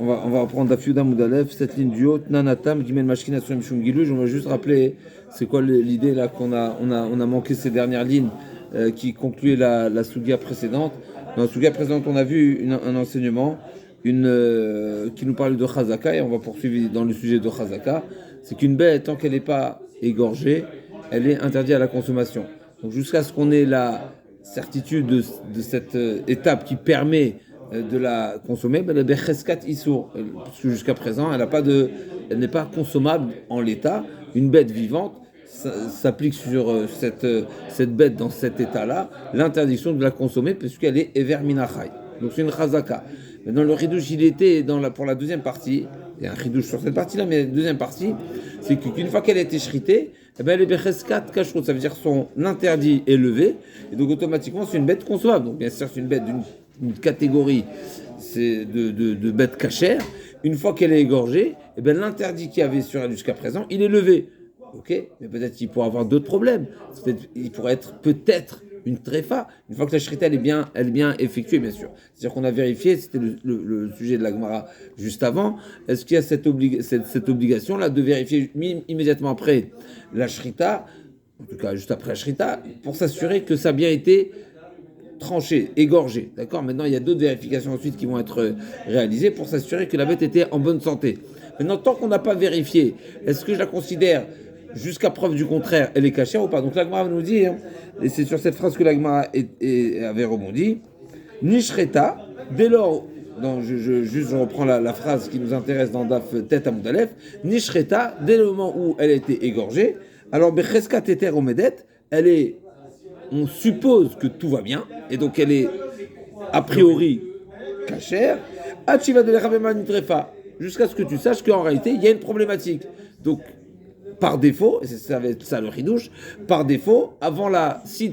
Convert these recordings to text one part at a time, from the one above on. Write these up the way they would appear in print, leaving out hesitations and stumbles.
on va reprendre Dafiuda Moudalef, cette ligne du haut, Nanatam, Gimel Mashkina sur Mishum Giluj. On va juste rappeler, c'est quoi l'idée là on a manqué ces dernières lignes qui concluaient la Sugia précédente. Dans la Sugia précédente, on a vu un enseignement qui nous parle de Chazaka, et on va poursuivre dans le sujet de Chazaka. C'est qu'une bête, tant qu'elle n'est pas égorgée, elle est interdite à la consommation. Donc jusqu'à ce qu'on ait la certitude de cette étape qui permet de la consommer, ben, le becheskat issour, parce que jusqu'à présent, elle n'est pas consommable en l'état. Une bête vivante s'applique sur cette bête dans cet état-là, l'interdiction de la consommer puisqu'elle est ever minachai. Donc c'est une chazaka. Maintenant le ridouche, il était pour la deuxième partie. Il y a un ridouche sur cette partie-là, mais la deuxième partie, c'est qu'une fois qu'elle a été shritée, eh ben, elle est becheskat kashrut, ça veut dire son interdit est levé, et donc automatiquement c'est une bête consommable. Donc bien sûr c'est une bête d'une catégorie de bête cachère. Une fois qu'elle est égorgée, eh ben, l'interdit qu'il y avait sur elle jusqu'à présent, il est levé. Ok, mais peut-être qu'il pourrait avoir d'autres problèmes. Il pourrait être peut-être une tréfa. Une fois que la shrita elle est bien effectuée, bien sûr. C'est-à-dire qu'on a vérifié, c'était le sujet de la Gemara juste avant. Est-ce qu'il y a cette obligation-là de vérifier immédiatement après la shrita, en tout cas juste après la shrita, pour s'assurer que ça a bien été tranché, égorgé, d'accord. Maintenant, il y a d'autres vérifications ensuite qui vont être réalisées pour s'assurer que la bête était en bonne santé. Maintenant, tant qu'on n'a pas vérifié, est-ce que je la considère jusqu'à preuve du contraire, elle est cachère ou pas? Donc la Gemara nous dit, et c'est sur cette phrase que la Gemara avait rebondi, Nishreta, dès lors, je reprends la phrase qui nous intéresse dans Daf Tet Amud Aleph, Nishreta, dès le moment où elle a été égorgée, alors Becheska Teter Omedet, on suppose que tout va bien, et donc elle est a priori cachère, jusqu'à ce que tu saches qu'en réalité, il y a une problématique. Donc, par défaut, et ça va être ça le ridouche, par défaut, si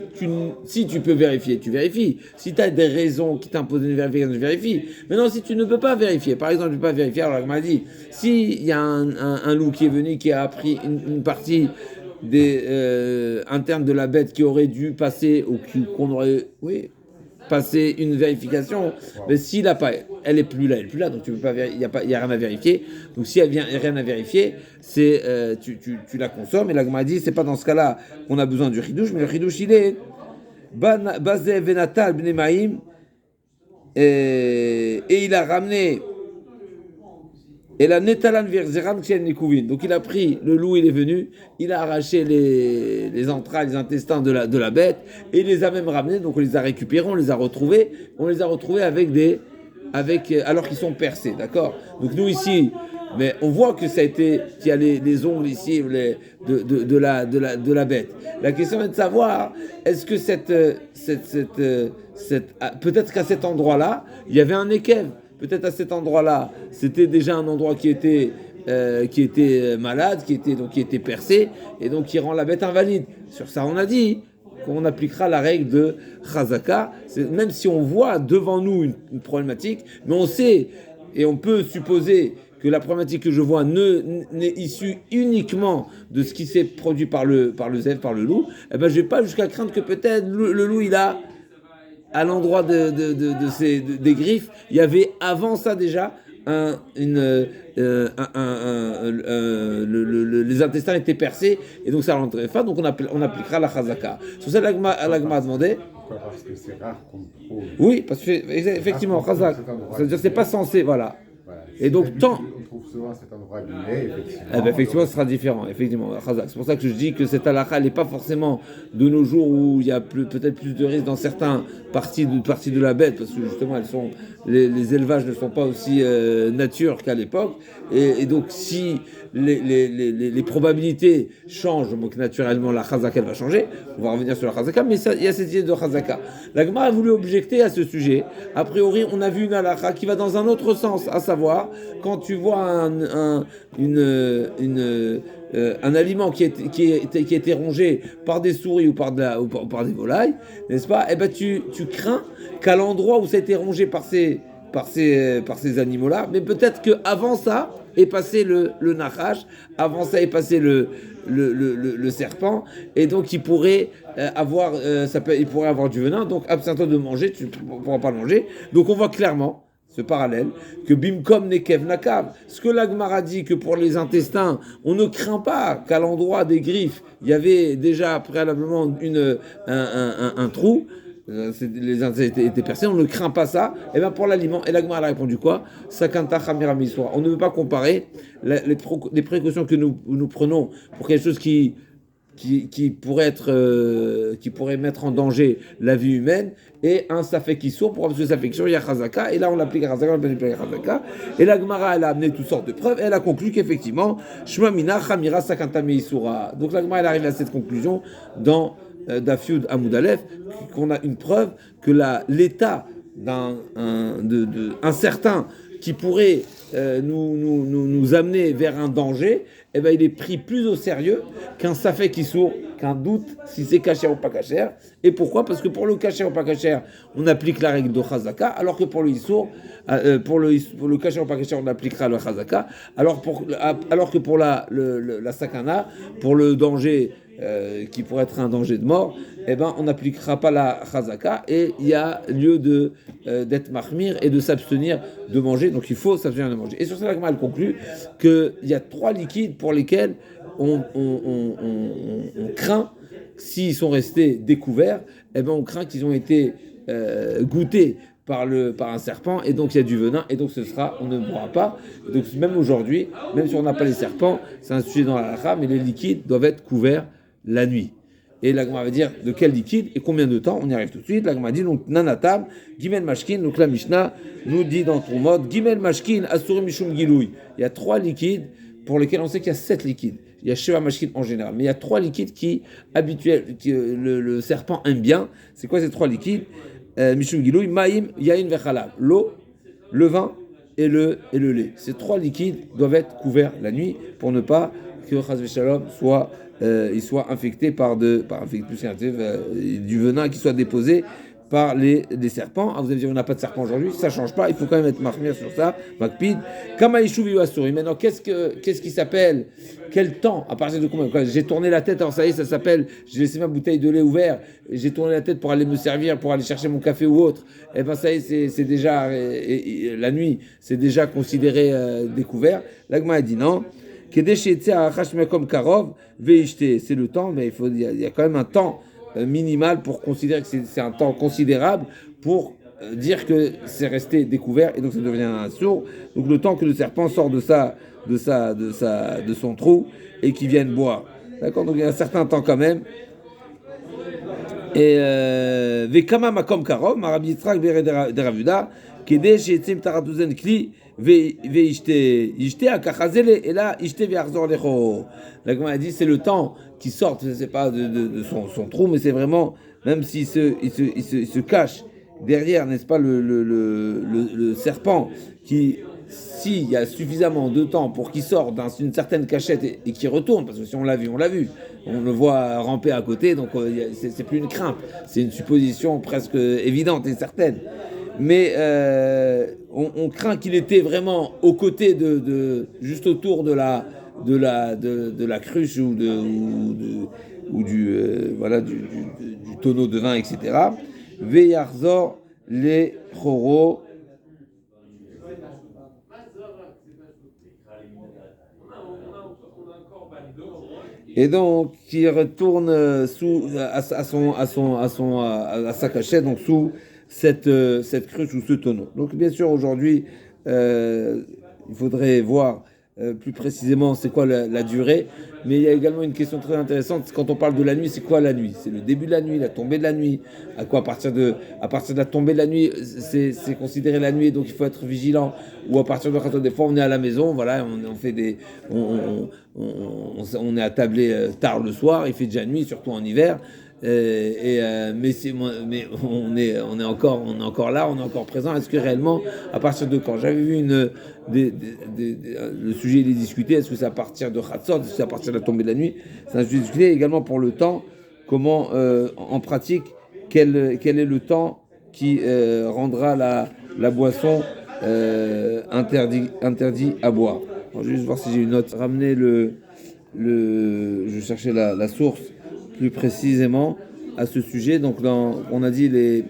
tu peux vérifier, tu vérifies. Si tu as des raisons qui t'imposent une vérification, tu vérifies. Maintenant, si tu ne peux pas vérifier, par exemple, tu ne peux pas vérifier, alors elle m'a dit, s'il y a un loup qui est venu, qui a appris une partie interne de la bête qui aurait dû passer, ou qu'on aurait, passer une vérification, mais s'il n'a pas, elle est plus là, donc tu peux pas, il y a rien à vérifier. Donc s'il y a rien à vérifier, c'est tu la consommes. Et la Gemara dit, c'est pas dans ce cas-là qu'on a besoin du ridouche, mais le ridouche il est basé venatal bnemaim, et il a ramené. Et la netalan virzeram kien nikuvin. Donc il a pris, le loup il est venu, il a arraché les entrailles, les intestins de la bête, et il les a même ramenés, donc on les a récupérés, on les a retrouvés alors qu'ils sont percés, d'accord? Donc nous ici, mais on voit que qu'il y a les ongles ici de la bête. La question est de savoir, est-ce que peut-être qu'à cet endroit-là, il y avait un ékev. Peut-être à cet endroit-là, c'était déjà un endroit qui était malade, qui était percé, et donc qui rend la bête invalide. Sur ça, on a dit qu'on appliquera la règle de Chazaka, même si on voit devant nous une problématique, mais on sait et on peut supposer que la problématique que je vois n'est issue uniquement de ce qui s'est produit par le zèbre, par le loup. Eh ben, je vais pas jusqu'à craindre que peut-être le loup il a à l'endroit des griffes, il y avait avant ça déjà les intestins étaient percés et donc ça rentrait pas, donc on appliquera la chazaka. Sur ça, l'agma a demandé. Pourquoi? Parce que c'est rare qu'on trouve. Oui, parce que effectivement, chazak, c'est-à-dire c'est pas censé, voilà. Voilà. Et donc On trouve souvent cet endroit abîmé, effectivement. Effectivement, ce sera différent. Effectivement, c'est pour ça que je dis que cette halakha n'est pas forcément de nos jours où il y a peut-être plus de risques dans certaines parties de la bête, parce que justement, les élevages ne sont pas aussi nature qu'à l'époque. Et donc, si les probabilités changent, donc naturellement la chazaka va changer. On va revenir sur la chazaka, mais il y a cette idée de chazaka. La Gemara a voulu objecter à ce sujet. A priori, on a vu une halakha qui va dans un autre sens, à savoir quand tu vois un aliment qui a été rongé par des souris ou par des volailles, n'est-ce pas? Eh ben tu crains qu'à l'endroit où ça a été rongé par ces animaux-là, mais peut-être qu'avant ça est passé le nachash, avant ça est passé le serpent, et donc il pourrait avoir du venin, donc abstiens-toi de manger, tu ne pourras pas le manger. Donc on voit clairement ce parallèle, que Bimkom Nekev Nakav, ce que l'Agmara dit que pour les intestins, on ne craint pas qu'à l'endroit des griffes, il y avait déjà préalablement un trou, les intestins étaient percés, on ne craint pas ça, et bien pour l'aliment, et l'Agmara a répondu quoi? Sakanta Chamira Misora. On ne veut pas comparer les précautions que nous prenons pour quelque chose qui pourrait mettre en danger la vie humaine, et un safek qui sourd, parce que safek qui sourd, il y a chazaka, et là on l'applique à chazaka, on l'applique à chazaka, et la Gemara elle a amené toutes sortes de preuves, et elle a conclu qu'effectivement, Shema Mina Chamira Sakanta Meisura. Donc la Gemara elle arrive à cette conclusion dans Daf Yud Amud Aleph, qu'on a une preuve que l'état d'un certain qui pourrait nous amener vers un danger, eh ben, il est pris plus au sérieux qu'un safek qui sourd, qu'un doute si c'est kasher ou pas kasher. Et pourquoi? Parce que pour le kasher ou pas kasher, on applique la règle de chazaka, alors que pour le issour, pour le kasher ou pas kasher, on appliquera le chazaka, alors que pour la sakana, pour le danger qui pourrait être un danger de mort, eh ben, on n'appliquera pas la chazaka, et il y a lieu d'être mahmir et de s'abstenir de manger, donc il faut s'abstenir de manger. Et sur ça, elle conclut qu'il y a 3 liquides pour lesquels on craint, s'ils sont restés découverts, eh ben, on craint qu'ils ont été goûtés par un serpent, et donc il y a du venin, et donc on ne boira pas. Donc même aujourd'hui, même si on n'a pas les serpents, c'est un sujet dans la halakha, mais les liquides doivent être couverts la nuit. Et la Gemara va dire de quel liquide et combien de temps, on y arrive tout de suite. La Gemara dit donc nanatam, gimel mashkin, donc la Mishnah nous dit dans ton mode gimel mashkin, asur mishum gilouy. Il y a 3 liquides pour lesquels on sait qu'il y a 7 liquides. Il y a sheva mashkin en général, mais il y a 3 liquides qui le serpent aime bien. C'est quoi ces 3 liquides? Mishum gilouy, maïm, yain vechalab, l'eau, le vin et le lait. Ces 3 liquides doivent être couverts la nuit pour ne pas que chas v'shalom il soit infecté du venin qui soit déposé par les serpents. Ah, vous allez dire, on n'a pas de serpent aujourd'hui, ça ne change pas, il faut quand même être marmire sur ça. Makpid. Kama Yishuv Yuasuri. Maintenant, qu'est-ce qui s'appelle? Quel temps? À partir de combien? J'ai tourné la tête, alors ça y est, ça s'appelle, j'ai laissé ma bouteille de lait ouverte, j'ai tourné la tête pour aller me servir, pour aller chercher mon café ou autre. Et ben ça y est, c'est déjà, la nuit, c'est déjà considéré découvert. L'Agma a dit non. C'est le temps, mais il y a quand même un temps minimal pour considérer que c'est un temps considérable pour dire que c'est resté découvert, et donc ça devient un sourd. Donc le temps que le serpent sort de son trou et qu'il vienne boire. D'accord? Donc il y a un certain temps quand même. Et Vekama Makom Karov, Marabi Yitzhak Bere de Ravuda, Kede Shetzim Taratouzen Kli, et là, la Gemara a dit c'est le temps qui sort, je ne sais pas de son trou, mais c'est vraiment, même s'il se cache derrière, n'est-ce pas, le serpent, qui, s'il y a suffisamment de temps pour qu'il sorte d'une certaine cachette et qu'il retourne, parce que si on l'a vu, on le voit ramper à côté, donc c'est plus une crainte, c'est une supposition presque évidente et certaine. Mais on craint qu'il était vraiment aux côtés juste autour de la cruche ou du tonneau de vin, etc. Veyarzor les choro. Et donc, il retourne à sa cachette, donc sous cette cruche ou ce tonneau. Donc bien sûr aujourd'hui il faudrait voir plus précisément c'est quoi la durée, mais il y a également une question très intéressante. Quand on parle de la nuit, c'est quoi la nuit? C'est le début de la nuit, la tombée de la nuit. À partir de la tombée de la nuit, c'est considéré la nuit, donc il faut être vigilant. Ou à partir de des fois on est à la maison, voilà, on fait on est attablé tard le soir, il fait déjà nuit, surtout en hiver. Mais on est encore là, on est encore présent. Est-ce que réellement, à partir de quand? J'avais vu le sujet il est discuté. Est-ce que c'est à partir de Chatzot? Est-ce que c'est à partir de la tombée de la nuit? C'est un sujet discuté également pour le temps. Comment, en pratique, quel est le temps qui rendra la boisson interdit à boire? Alors, je vais juste voir si j'ai une note. Ramener je cherchais la source plus précisément à ce sujet. Donc on a dit les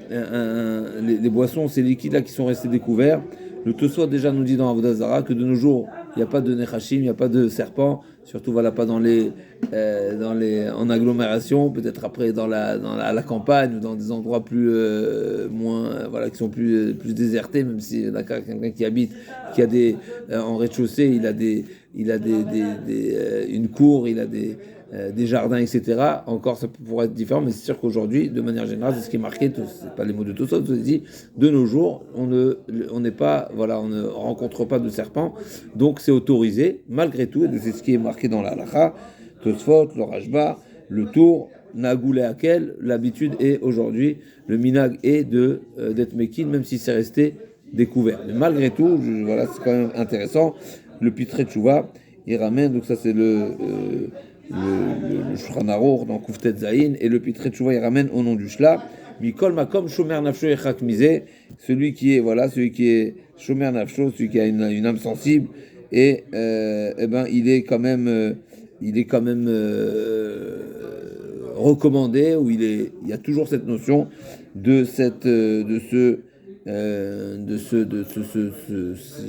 boissons, ces liquides là qui sont restés découverts, Le Tosfot déjà nous dit dans Avodah Zarah que de nos jours, il n'y a pas de Nechashim, il n'y a pas de serpents, surtout voilà, pas en agglomération, peut-être après à la campagne ou dans des endroits plus voilà, qui sont plus désertés, même si y a quelqu'un qui habite, qui a en rez-de-chaussée, il a une cour, il a des jardins, etc. Encore, ça pourrait être différent, mais c'est sûr qu'aujourd'hui, de manière générale, c'est ce qui est marqué, c'est pas les mots de Tosfot, c'est dit, de nos jours, on ne rencontre pas de serpents, donc c'est autorisé, malgré tout, et c'est ce qui est marqué dans la halakha, Tosfot, le Rashba, le Tour, Nagoulé Akel, l'habitude est aujourd'hui, le minag est d'être mekin, même si c'est resté découvert. Mais malgré tout, voilà, c'est quand même intéressant, le Pitré Tchouva, il ramène, donc ça c'est le Shulchan Aruch dans Kuftet Zayin, et le Pitré Tchouva il ramène au nom du Shla, Mikol Makom Shomer Nafsho Echak Mizeh, celui qui est Shomer Nafsho, celui qui a une âme sensible, et il est quand même recommandé, où il y a toujours cette notion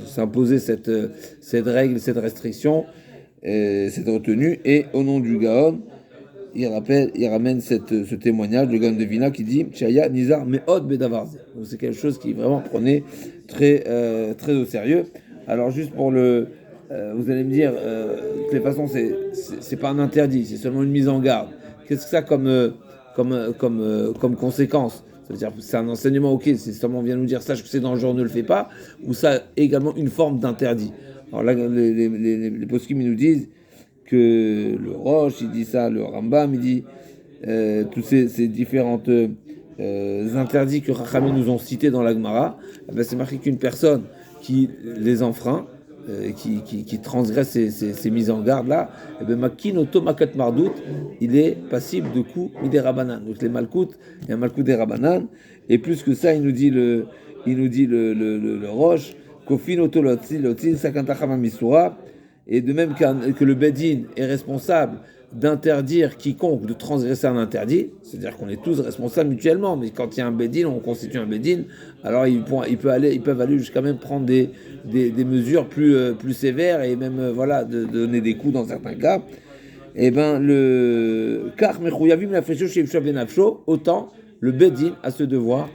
s'imposer cette règle, cette restriction, cette retenue, et au nom du Gaon, il ramène ce témoignage, le Gaon de Vina qui dit Chaya Nizar Meod Bedavarze. Donc c'est quelque chose qui vraiment prenait très au sérieux. Alors juste pour vous allez me dire, de toutes les façons, c'est pas un interdit, c'est seulement une mise en garde. Qu'est-ce que ça comme conséquence? Ça veut dire c'est un enseignement, ok, c'est seulement on vient nous dire sache que c'est dangereux, ne le fais pas, ou ça a également une forme d'interdit. Alors là, les poskim ils nous disent que le Roche, il dit ça, le Rambam, il dit tous ces différentes interdits que Rachamim nous ont cités dans la Gemara, c'est marqué qu'une personne qui les enfreint, qui transgresse ces mises en garde là, Makin Oto Makat Mardout, il est passible de coups midé Rabanan. Donc les Malkout, il y a un Malkout des Rabanan, et plus que ça, il nous dit le Roche, Kofin Oto Lotzil Sakantachama Misura, et de même que le Bedin est responsable d'interdire quiconque de transgresser un interdit, c'est-à-dire qu'on est tous responsables mutuellement, mais quand il y a un Bedin, on constitue un Bedin, alors ils peuvent aller jusqu'à même prendre des mesures plus sévères, et même de donner des coups dans certains cas. Et le car mechuyavim lafresho shevsha benafsho, autant le Bedin a ce devoir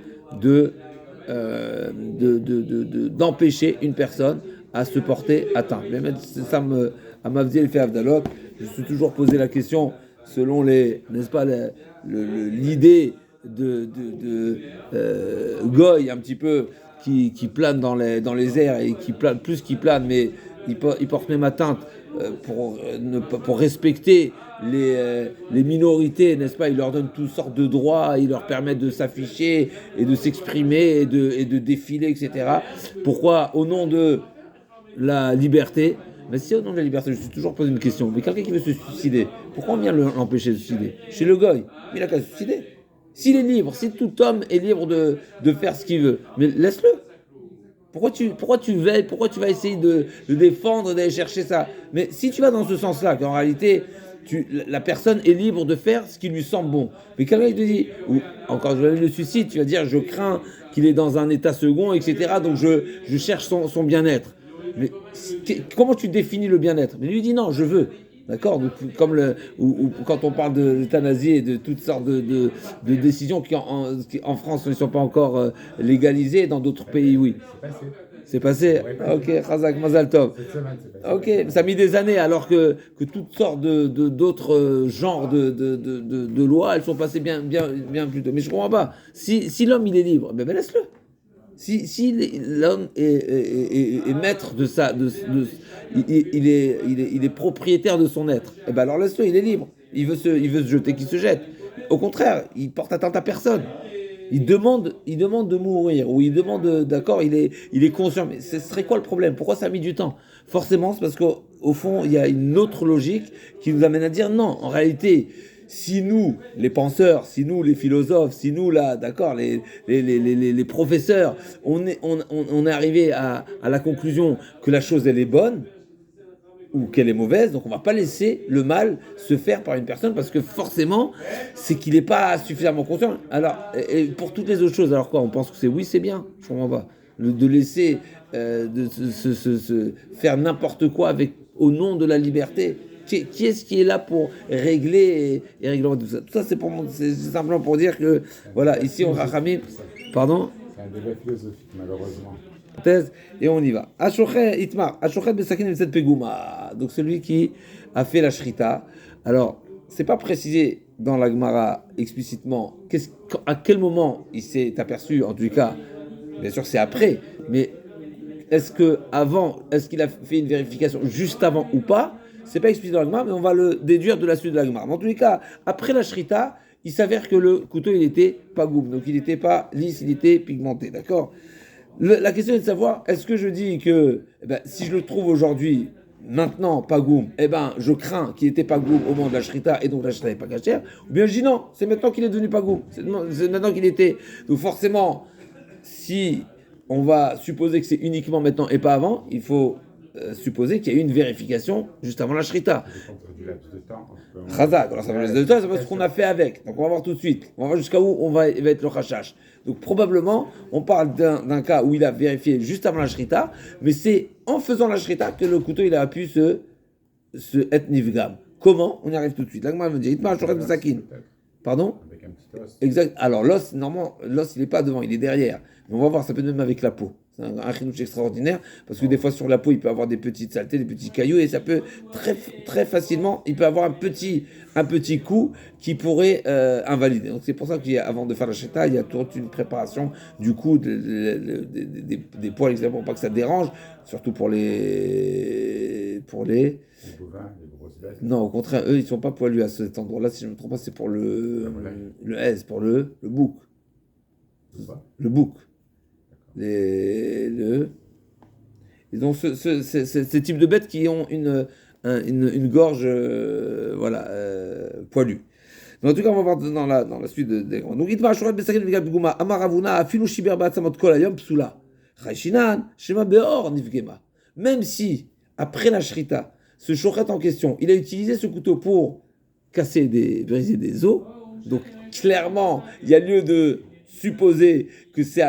d'empêcher une personne à se porter atteinte. Mais ça à Mavdiel fait Avdalot, je me suis toujours posé la question selon n'est-ce pas, l'idée de Goy un petit peu qui plane dans les airs, et qui plane plus qu'il plane, mais il porte même atteinte pour respecter les minorités, n'est-ce pas? Il leur donne toutes sortes de droits, il leur permet de s'afficher et de s'exprimer et de défiler, etc. Pourquoi? Au nom de la liberté. Mais si au nom de la liberté, je me suis toujours posé une question, mais quelqu'un qui veut se suicider, pourquoi on vient l'empêcher de se suicider? Chez le Goy, il a qu'à se suicider. S'il est libre, si tout homme est libre de faire ce qu'il veut, mais laisse-le. Pourquoi tu vas essayer de défendre, d'aller chercher ça? Mais si tu vas dans ce sens-là, qu'en réalité, la personne est libre de faire ce qui lui semble bon. Mais quelqu'un qui te dit, ou encore le suicide, tu vas dire, je crains qu'il est dans un état second, etc. Donc je cherche son bien-être. Mais comment tu définis le bien-être? Mais lui dit non, je veux. D'accord? Donc, comme quand on parle de l'euthanasie et de toutes sortes de décisions qui en France ne sont pas encore légalisées, dans d'autres pays, oui. C'est passé. Ok, Chazak Mazal Tov. Ok, ça a mis des années, alors que toutes sortes d'autres genres de lois, elles sont passées bien plus tôt. Mais je comprends pas. Si l'homme il est libre, ben laisse-le. Si l'homme est maître de ça, il est propriétaire de son être, et ben alors laisse-le, il est libre. Il veut se jeter, qu'il se jette. Au contraire, il porte atteinte à personne. Il demande de mourir, ou il demande, d'accord, il est conscient. Mais ce serait quoi le problème? Pourquoi ça a mis du temps? Forcément, c'est parce qu'au fond, il y a une autre logique qui nous amène à dire non. En réalité, si nous, les penseurs, si nous, les philosophes, si nous, là, d'accord, les professeurs, on est arrivé à la conclusion que la chose, elle est bonne, ou qu'elle est mauvaise, donc on va pas laisser le mal se faire par une personne, parce que forcément, c'est qu'il n'est pas suffisamment conscient. Alors, et pour toutes les autres choses, alors quoi, on pense que c'est oui, c'est bien, je comprends pas. De laisser de se faire n'importe quoi au nom de la liberté. Qui est-ce qui est là pour régler et réglementer tout ça? Tout ça, c'est simplement pour dire que, voilà, ici on rachamim. Pardon? C'est un débat philosophique, malheureusement. Et on y va. Ashochet Itmar, Ashochet Besakin Mitzat Peguma. Donc celui qui a fait la shrita. Alors, c'est pas précisé dans la Gemara explicitement à quel moment il s'est aperçu, en tout cas, bien sûr c'est après, mais est-ce qu'il a fait une vérification juste avant ou pas? C'est pas explicité dans la Gemara, mais on va le déduire de la suite de la Gemara. Mais en tous les cas, après la shrita, il s'avère que le couteau il était pas goum, donc il n'était pas lisse, il était pigmenté, d'accord? La question est de savoir, est-ce que je dis que si je le trouve aujourd'hui, maintenant, pas goum, je crains qu'il n'était pas goum au moment de la shrita et donc la shrita n'est pas cachère, ou bien je dis non, c'est maintenant qu'il est devenu pas goum, c'est maintenant qu'il était. Donc forcément, si on va supposer que c'est uniquement maintenant et pas avant, il faut supposer qu'il y a eu une vérification juste avant la shrita. Chazak, alors ça va laisser de temps, c'est pas ce qu'on a fait avec. Donc on va voir tout de suite. On va voir jusqu'à où va être le chachash. Donc probablement, on parle d'un cas où il a vérifié juste avant la shrita, mais c'est en faisant la shrita que le couteau il a pu se être nivgam. Comment? On y arrive tout de suite. Là, me dit, Itma Shoret Besakin. Pardon? Avec un petit os. Exact. Alors l'os, normalement, l'os il n'est pas devant, il est derrière. Mais on va voir, ça peut être même avec la peau. C'est un chinouche extraordinaire, parce que des fois sur la peau, il peut avoir des petites saletés, des petits cailloux, et ça peut très, très facilement, il peut avoir un petit coup qui pourrait invalider. Donc c'est pour ça qu'avant de faire la shrita, il y a toute une préparation du cou, des poils, etc., pour pas que ça dérange, surtout pour les Les bovins, les grosses bêtes. Non, au contraire, eux, ils sont pas poilus à cet endroit-là, si je ne me trompe pas, c'est pour le pour le bouc. Le bouc. Ils ont ces types de bêtes qui ont une gorge poilue. Mais en tout cas, on va voir dans la suite des grands. Donc, Itma Shoret Besakin Nivgam Piguma, Amaravuna, Afilu Shiber Ba'atzamot Kol Hayom Psula. Chayshinan, Shema Beor Nivgema. Même si, après la shrita, ce shochet en question, il a utilisé ce couteau pour briser des os, donc clairement, il y a lieu de supposer que c'est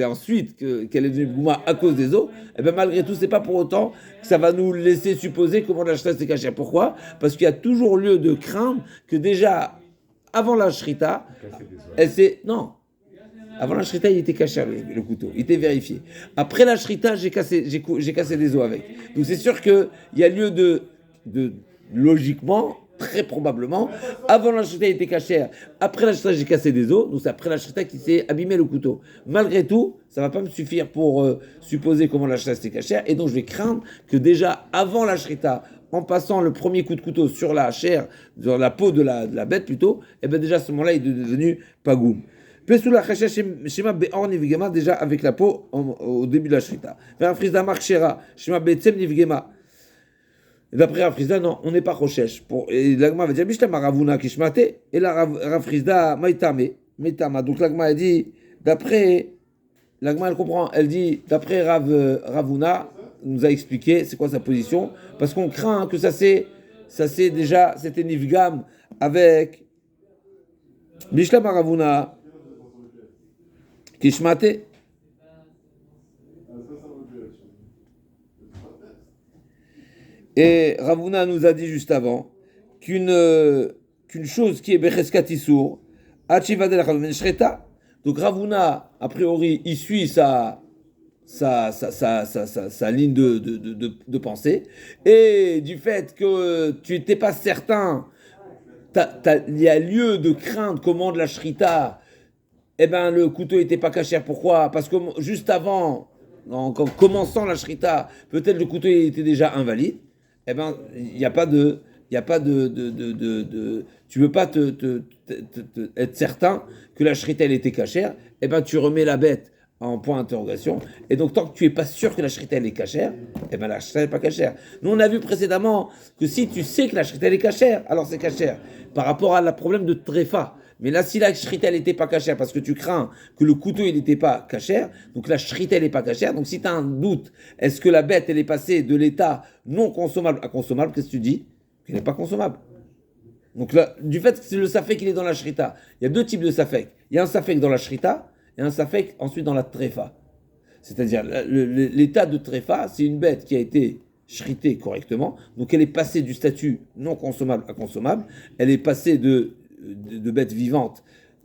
ensuite qu'elle est devenue gouma à cause des os, et bien malgré tout, c'est pas pour autant que ça va nous laisser supposer comment la shrita s'est cachée. Pourquoi? Parce qu'il y a toujours lieu de craindre que déjà, avant la shrita, avant la shrita, il était caché le couteau, il était vérifié. Après la shrita, j'ai cassé des os avec. Donc c'est sûr qu'il y a lieu de logiquement, très probablement, avant la shrita, il était caché. Après la shrita, j'ai cassé des os. Donc c'est après la shrita qui s'est abîmé le couteau. Malgré tout, ça ne va pas me suffire pour supposer comment la shrita s'est cachée. Et donc je vais craindre que déjà avant la shrita, en passant le premier coup de couteau sur la chair, sur la peau de la bête plutôt, et bien déjà à ce moment-là, il est devenu pagoum. Pesula Shema Be'or Nivgema, déjà avec la peau au début de la shrita. Vers Frisda Marchera, Shema Be'tzem Nivgema. D'après Rafrizda, non, on n'est pas Rochesh. Et l'agma va dire Bishlam Ravuna Kishmate, et la Rafrizda Maitame, Maitama. Donc l'agma a dit, d'après, l'agma elle comprend, elle dit, d'après Ravuna, nous a expliqué c'est quoi sa position, parce qu'on craint que c'était Nivgam avec Bishlam Ravuna Kishmate. Et Ravuna nous a dit juste avant qu'une chose qui est Becheskat Issour, Achivadel Chaven Shreta. Donc Ravuna, a priori, il suit sa ligne de pensée. Et du fait que tu n'étais pas certain, il y a lieu de craindre qu'au moment de la Shrita, le couteau n'était pas caché. Pourquoi? Parce que juste avant, en commençant la Shrita, peut-être le couteau était déjà invalide. Il n'y a pas de, tu veux pas être certain que la shrita elle était cachère, tu remets la bête en point d'interrogation, et donc tant que tu es pas sûr que la shrita elle est cachère, la shrita n'est pas cachère. Nous on a vu précédemment que si tu sais que la shrita elle est cachère, alors c'est cachère, par rapport à la problème de tréfa. Mais là, si la shrita elle n'était pas cachère, parce que tu crains que le couteau il n'était pas cachère, donc la shrita elle n'est pas cachère, donc si tu as un doute, est-ce que la bête elle est passée de l'état non consommable à consommable, qu'est-ce que tu dis? Qu'elle n'est pas consommable. Donc là, du fait que c'est le safek qu'il est dans la shrita, il y a deux types de safek. Il y a un safek dans la shrita et un safek ensuite dans la tréfa. C'est-à-dire, l'état de tréfa, c'est une bête qui a été shritée correctement, donc elle est passée du statut non consommable à consommable, elle est passée de bête vivante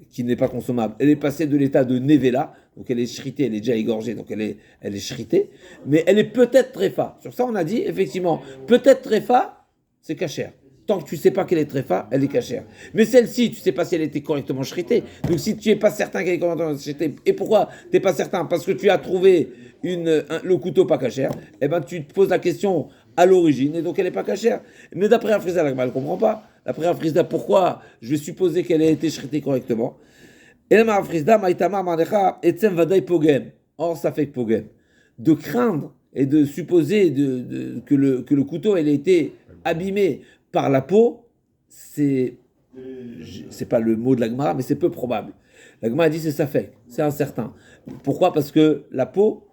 qui n'est pas consommable, elle est passée de l'état de nevela, donc elle est shritée, elle est déjà égorgée, donc elle est shritée, mais elle est peut-être tréfa. Sur ça, on a dit, effectivement, peut-être tréfa, c'est cachère. Tant que tu ne sais pas qu'elle est tréfa, elle est cachère. Mais celle-ci, tu ne sais pas si elle était correctement shritée. Donc si tu n'es pas certain qu'elle est correctement shritée, et pourquoi tu n'es pas certain? Parce que tu as trouvé le couteau pas cachère, eh ben tu te poses la question à l'origine, et donc elle n'est pas cachère. Mais d'après Afrizda, elle ne comprend pas. D'après Afrizda, pourquoi je vais supposer qu'elle a été shritée correctement? Et là, Afrizda, Maïtama, Manecha, Etzem Vadaï Pogem. Or, ça fait Pogem. De craindre et de supposer que le couteau elle a été abîmé par la peau, c'est pas le mot de la Gemara, mais c'est peu probable. La Gemara dit c'est fait, c'est incertain. Pourquoi? Parce que la peau,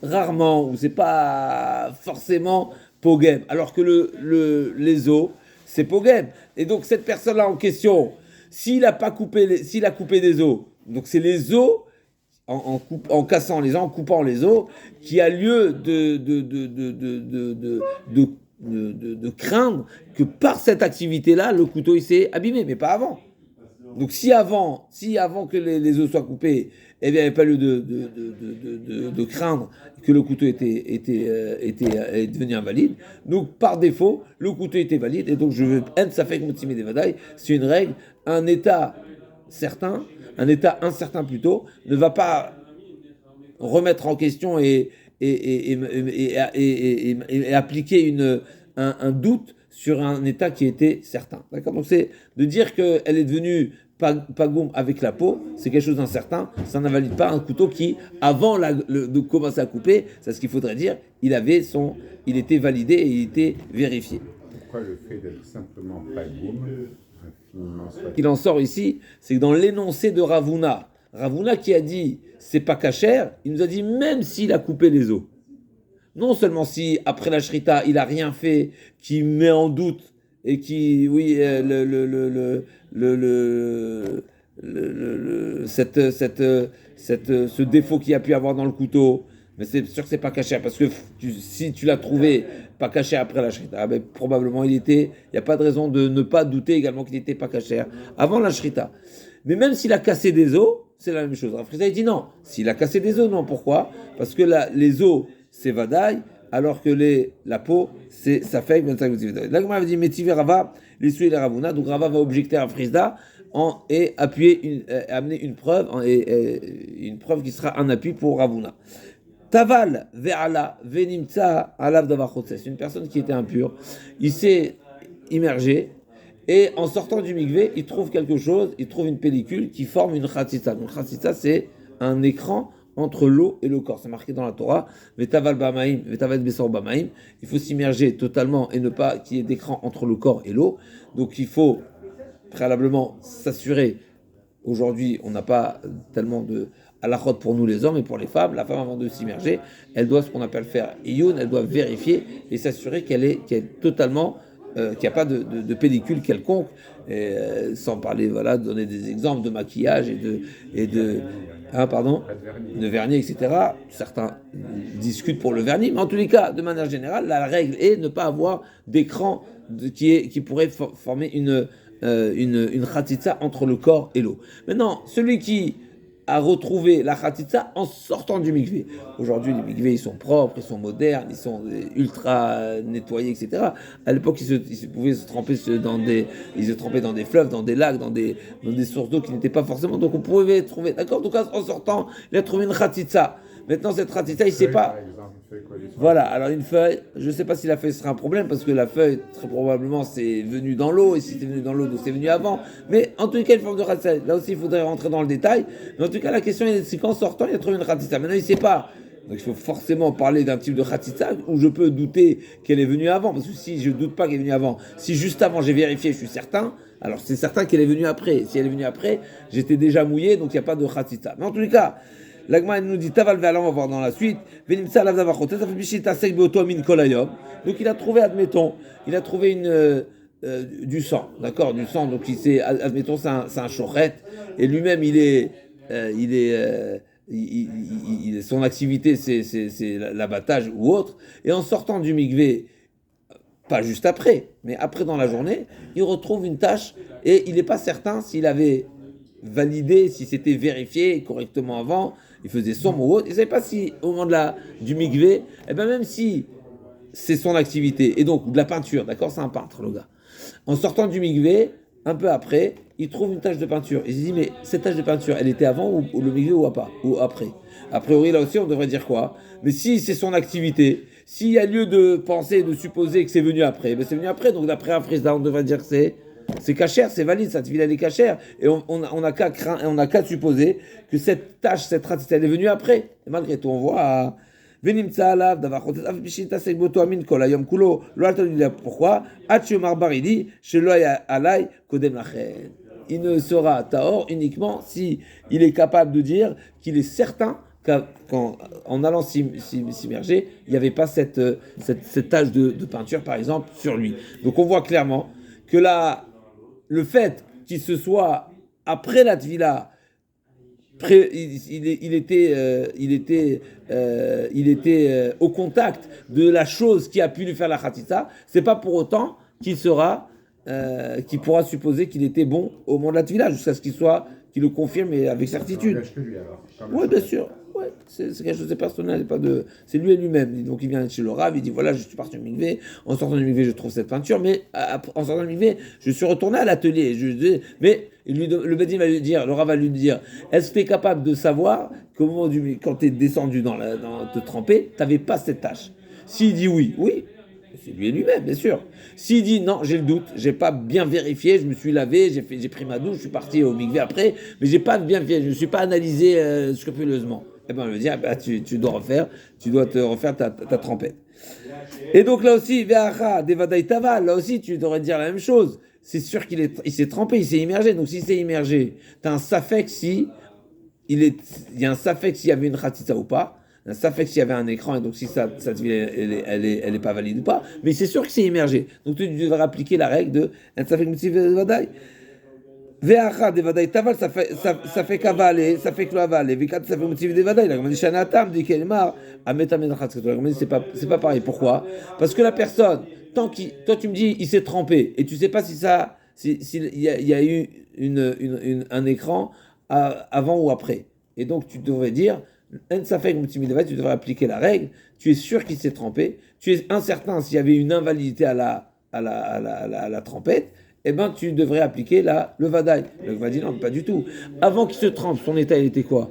rarement, ou c'est pas forcément pogem, alors que les os, c'est pogem. Et donc cette personne-là en question, s'il a coupé des os, donc c'est les os en cassant les os, en coupant les os, qui a lieu de craindre que par cette activité-là, le couteau il s'est abîmé, mais pas avant. Donc si avant que les os soient coupés, eh bien, il n'y avait pas lieu de craindre que le couteau était devenu invalide. Donc par défaut, le couteau était valide, et donc je veux c'est une règle, un état certain, un état incertain plutôt, ne va pas remettre en question et appliquer un doute sur un état qui était certain. D'accord? Donc c'est de dire qu'elle est devenue pagoum avec la peau, c'est quelque chose d'incertain, ça n'invalide pas un couteau qui, avant de commencer à couper, c'est ce qu'il faudrait dire, il était validé et il était vérifié. Pourquoi le fait d'être simplement pagoum, infiniment soit... Il en sort ici, c'est que dans l'énoncé de Ravuna qui a dit c'est pas cachère, il nous a dit même s'il a coupé les os. Non seulement si après la shrita il a rien fait qui met en doute et qui ce défaut qu'il y a pu avoir dans le couteau, mais c'est sûr que c'est pas cachère parce que si tu l'as trouvé pas cachère après la shrita, ben, probablement il n'y a pas de raison de ne pas douter également qu'il n'était pas cachère avant la shrita. Mais même s'il a cassé des os, c'est la même chose. Rafrizda, il dit non. S'il a cassé des os, non. Pourquoi? Parce que les os, c'est vadaï, alors que la peau, c'est safek. La Gemara dit Métivé Rava, les souillés les Ravuna. Donc Rava va objecter à Rafrizda et amener une preuve, une preuve qui sera un appui pour Ravuna. Taval ve'ala ve'nimtsa alav davachotses. Une personne qui était impure, il s'est immergé. Et en sortant du mikvé, il trouve quelque chose, il trouve une pellicule qui forme une khatsitsa. Donc khatsitsa, c'est un écran entre l'eau et le corps. C'est marqué dans la Torah, vetaval bamaim, vetaval besor bamaim. Il faut s'immerger totalement et ne pas qu'il y ait d'écran entre le corps et l'eau. Donc il faut préalablement s'assurer. Aujourd'hui, on n'a pas tellement de halachot pour nous les hommes et pour les femmes. La femme, avant de s'immerger, elle doit ce qu'on appelle faire iyun, elle doit vérifier et s'assurer qu'elle est totalement qu'il n'y a pas de pellicule quelconque, sans parler, donner des exemples de maquillage de vernis, etc. Certains discutent pour le vernis, mais en tous les cas, de manière générale, la règle est ne pas avoir d'écran qui pourrait former une khatitsa entre le corps et l'eau. Maintenant, celui qui a retrouvé la khatitsa en sortant du mikvé. Aujourd'hui, les mikvés, ils sont propres, ils sont modernes, ils sont ultra nettoyés, etc. À l'époque, ils pouvaient se tremper dans des fleuves, dans des lacs, dans des sources d'eau qui n'étaient pas forcément. Donc, on pouvait trouver. D'accord? Donc, en sortant, il a trouvé une khatitsa. Maintenant, cette khatitsa, il ne sait pas. Voilà, alors une feuille, je ne sais pas si la feuille sera un problème, parce que la feuille, très probablement, c'est venu dans l'eau, et si c'est venu dans l'eau, donc c'est venu avant. Mais en tout cas, une forme de khatitsa. Là aussi, il faudrait rentrer dans le détail. Mais en tout cas, la question est, c'est qu'en sortant, il a trouvé une khatitsa. Maintenant, il ne sait pas. Donc il faut forcément parler d'un type de khatitsa où je peux douter qu'elle est venue avant, parce que si je ne doute pas qu'elle est venue avant, si juste avant j'ai vérifié, je suis certain, alors c'est certain qu'elle est venue après. Si elle est venue après, j'étais déjà mouillé, donc il n'y a pas de khatitsa. Mais en tous les cas, l'Agma nous dit Taval Ve'ala, on va voir dans la suite. Donc il a trouvé, admettons, du sang, d'accord, du sang. Donc admettons, c'est un chorette, et lui-même il est son activité c'est l'abattage ou autre, et en sortant du mikvé, pas juste après, mais après dans la journée, il retrouve une tâche et il n'est pas certain s'il avait validé, si c'était vérifié correctement avant, il faisait somme ou autre, il ne savait pas si au moment du mikvé, eh ben même si c'est son activité, et donc de la peinture, d'accord, c'est un peintre le gars. En sortant du mikvé, un peu après, il trouve une tache de peinture. Il se dit, mais cette tache de peinture, elle était avant ou le mikvé ou pas, ou après. A priori, là aussi, on devrait dire quoi? Mais si c'est son activité, s'il y a lieu de penser, de supposer que c'est venu après, ben c'est venu après. Donc d'après un frisda, on devrait dire que c'est cachère, c'est valide, cette ville elle est cachère. Et on a qu'à supposer que cette tâche, cette trace, elle est venue après. Et malgré tout, on voit... ונמצא עליו דבר חוטף אף בשביל להתעסק באותו המין כל היום כולו, לא אל תלוי pourquoi, עד שיאמר ברידי שלא היה עליי קודם לכן. Il ne sera tahor uniquement si il est capable de dire qu'il est certain qu'en allant s'immerger, il n'y avait pas cette tache de peinture, par exemple, sur lui. Donc on voit clairement que là, le fait qu'il se soit, après la tvila, il était au contact de la chose qui a pu lui faire la khatitsa, c'est pas pour autant qu'il pourra supposer qu'il était bon au moment de la tvila, jusqu'à ce qu'il le confirme et avec certitude. Oui, bien sûr. Ouais, c'est quelque chose de personnel, c'est lui et lui-même. Donc il vient chez le Rav, il dit voilà, je suis parti au mikvé, en sortant du mikvé, je trouve cette peinture, mais en sortant du mikvé, je suis retourné à l'atelier. Mais le Bedin va lui dire, le Rav va lui dire, est-ce que tu es capable de savoir qu'au moment quand tu es descendu dans te tremper, tu n'avais pas cette tâche? S'il dit oui, c'est lui et lui-même, bien sûr. S'il dit non, j'ai le doute, j'ai pas bien vérifié, je me suis lavé, j'ai pris ma douche, je suis parti au mikvé après, mais j'ai pas bien vérifié, je ne suis pas analysé scrupuleusement. Eh bien, on lui dit, tu dois te refaire ta trempette. Et donc là aussi, là aussi, tu devrais dire la même chose. C'est sûr qu'il s'est trempé, il s'est immergé. Donc s'il s'est immergé, tu as un safek il y a un safek s'il y avait une khatitsa ou pas. Un safek s'il y avait un écran, et donc si ça elle est pas valide ou pas. Mais c'est sûr qu'il s'est immergé. Donc tu devrais appliquer la règle de un safek motiv vadaï. Ve'acha de vadaï taval, ça fait qu'avaler, ça fait que l'avaler. Ve'kat ça fait motiv de vadaï. La dit shanatam dit kelmar ametam menachat. C'est pas pareil. Pourquoi? Parce que la personne, toi tu me dis il s'est trempé et tu sais pas s'il y a eu un écran avant ou après. Et donc tu devrais dire tu devrais appliquer la règle. Tu es sûr qu'il s'est trempé. Tu es incertain s'il y avait une invalidité à la trempette. Eh ben, tu devrais appliquer le vadaï. Le vadaï, non, pas du tout. Avant qu'il se trempe, son état, il était quoi?